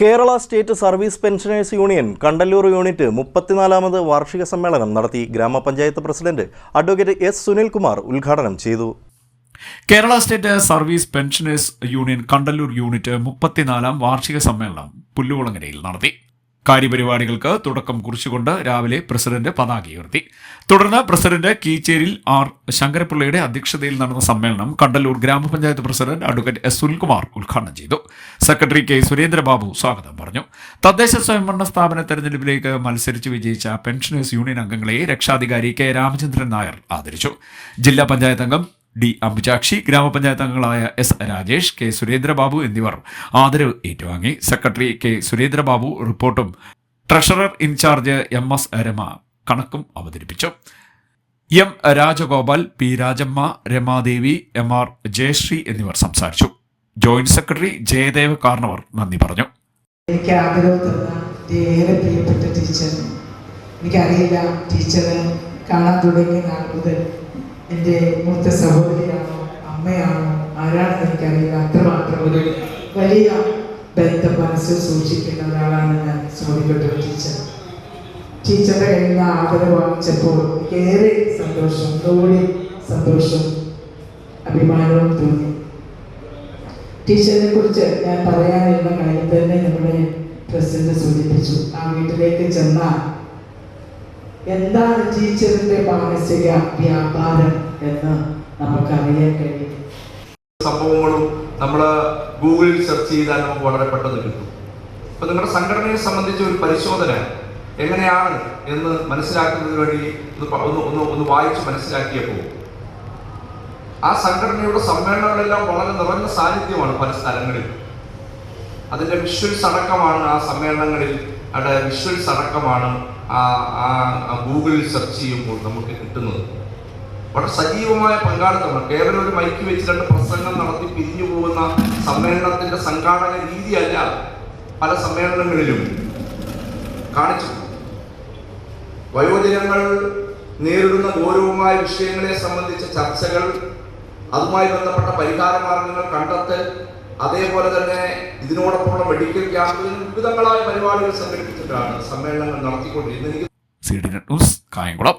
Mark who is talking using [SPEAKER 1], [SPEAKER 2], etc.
[SPEAKER 1] Kerala state service pensioners union Kandalloor unit 34ാമത് വാർഷിക സമ്മേളനം നടത്തി. ഗ്രാമപഞ്ചായത്ത് പ്രസിഡന്റ് അഡ്വക്കേറ്റ് എസ് സുനിൽകുമാർ ഉദ്ഘാടനം ചെയ്തു.
[SPEAKER 2] Kerala state service pensioners union Kandalloor unit 34ാം വാർഷിക സമ്മേളനം പുല്ലുകുളങ്ങരയിൽ നടത്തി. കാര്യപരിപാടികൾക്ക് തുടക്കം കുറിച്ചുകൊണ്ട് രാവിലെ പ്രസിഡന്റ് പതാക ഉയർത്തി. തുടർന്ന് പ്രസിഡന്റ് കീച്ചേരിൽ ആർ ശങ്കരപിള്ളയുടെ അധ്യക്ഷതയിൽ നടന്ന സമ്മേളനം കണ്ടല്ലൂർ ഗ്രാമപഞ്ചായത്ത് പ്രസിഡന്റ് അഡ്വക്കേറ്റ് എസ് സുനിൽകുമാർ ഉദ്ഘാടനം ചെയ്തു. സെക്രട്ടറി കെ സുരേന്ദ്രബാബു സ്വാഗതം പറഞ്ഞു. തദ്ദേശ സ്വയംഭരണ സ്ഥാപന തെരഞ്ഞെടുപ്പിലേക്ക് മത്സരിച്ച് വിജയിച്ച പെൻഷനേഴ്സ് യൂണിയൻ അംഗങ്ങളെ രക്ഷാധികാരി കെ രാമചന്ദ്രൻ നായർ ആദരിച്ചു. ജില്ലാ പഞ്ചായത്ത് അംഗം ഡി അംബുജാക്ഷി, ഗ്രാമപഞ്ചായത്ത് അംഗങ്ങളായ എസ് രാജേഷ്, കെ സുരേന്ദ്രബാബു എന്നിവർ ആദരവ് ഏറ്റുവാങ്ങി. സെക്രട്ടറി കെ സുരേന്ദ്രബാബു റിപ്പോർട്ടും treasurer in charge M S Rama കണക്കും അവതരിപ്പിച്ചു. M Rajagopal, P Rajamma, Ramadevi, M R Jayasree എന്നിവർ സംസാരിച്ചു. ജോയിന്റ് സെക്രട്ടറി ജയദേവ് കാർണവർ നന്ദി പറഞ്ഞു.
[SPEAKER 3] എനിക്ക് ആഗ്രഹം തന്ന ഏറെ പ്രിയപ്പെട്ട ടീച്ചർ, എനിക്കറിയില്ല ടീച്ചറെ കാണാൻ തുടങ്ങിയ നാൾ മുതൽ എൻ്റെ മൂത്ത സഹോദരിയാണോ അമ്മയാണോ ആരാണെന്ന് എനിക്കറിയില്ല. അത്രമാത്രം ഒരു വലിയ ബന്ധം മനസ്സിൽ സൂക്ഷിക്കുന്ന ഒരാളാണ് ഞാൻ സ്വാമിപ്പെട്ട ടീച്ചറുടെ കയ്യിൽ നിന്ന് ആദരവ് വാങ്ങിച്ചപ്പോൾ എനിക്കേറെ സന്തോഷം, തോന്നി സന്തോഷം, അഭിമാനവും തോന്നി. ടീച്ചറിനെ കുറിച്ച് ഞാൻ പറയാനുള്ള കാര്യം തന്നെ നമ്മുടെ പ്രസിഡന്റ് സൂചിപ്പിച്ചു. ആ വീട്ടിലേക്ക് ചെന്നാൽ എന്താണ് ടീച്ചറിന്റെ മാനസിക വ്യാപാരം എന്ന് നമുക്കറിയാൻ കഴിയും.
[SPEAKER 4] സംഭവങ്ങളും നമ്മൾ ഗൂഗിളിൽ സെർച്ച് ചെയ്താൽ നമുക്ക് വളരെ പെട്ടെന്ന് കിട്ടും. അപ്പൊ നിങ്ങളുടെ സംഘടനയെ സംബന്ധിച്ച ഒരു പരിശോധന എങ്ങനെയാണ് എന്ന് മനസ്സിലാക്കുന്നതിന് വേണ്ടി ഒന്ന് വായിച്ച് മനസ്സിലാക്കിയപ്പോൾ ആ സംഘടനയുടെ സമ്മേളനങ്ങളെല്ലാം വളരെ നിറഞ്ഞ സാന്നിധ്യമാണ് പല സ്ഥലങ്ങളിൽ. അതിൻ്റെ വിഷ്വൽസ് അടക്കമാണ് ആ സമ്മേളനങ്ങളിൽ വിഷ്വൽസ് അടക്കമാണ് ഗൂഗിളിൽ സെർച്ച് ചെയ്യുമ്പോൾ നമുക്ക് കിട്ടുന്നത്. വളരെ സജീവമായ പങ്കാളിത്തമാണ്. കേവലം ഒരു മൈക്ക് വെച്ച് 2 പ്രസംഗം നടത്തി പിരിഞ്ഞു പോകുന്ന സമ്മേളനത്തിന്റെ സംഘാടന രീതിയല്ല പല സമ്മേളനങ്ങളിലും കാണിച്ചു. വയോജനങ്ങൾ നേരിടുന്ന ഗൗരവമായ വിഷയങ്ങളെ സംബന്ധിച്ച ചർച്ചകൾ, അതുമായി ബന്ധപ്പെട്ട പരിഹാര മാർഗങ്ങൾ കണ്ടെത്തൽ, അതേപോലെ തന്നെ ഇതിനോടൊപ്പമുള്ള മെഡിക്കൽ ക്യാമ്പുകളിൽ വിവിധങ്ങളായ പരിപാടികൾ സംഘടിപ്പിച്ചിട്ടാണ് സമ്മേളനങ്ങൾ നടത്തിക്കൊണ്ടിരുന്നത്.
[SPEAKER 2] C D net news, Kayamkulam.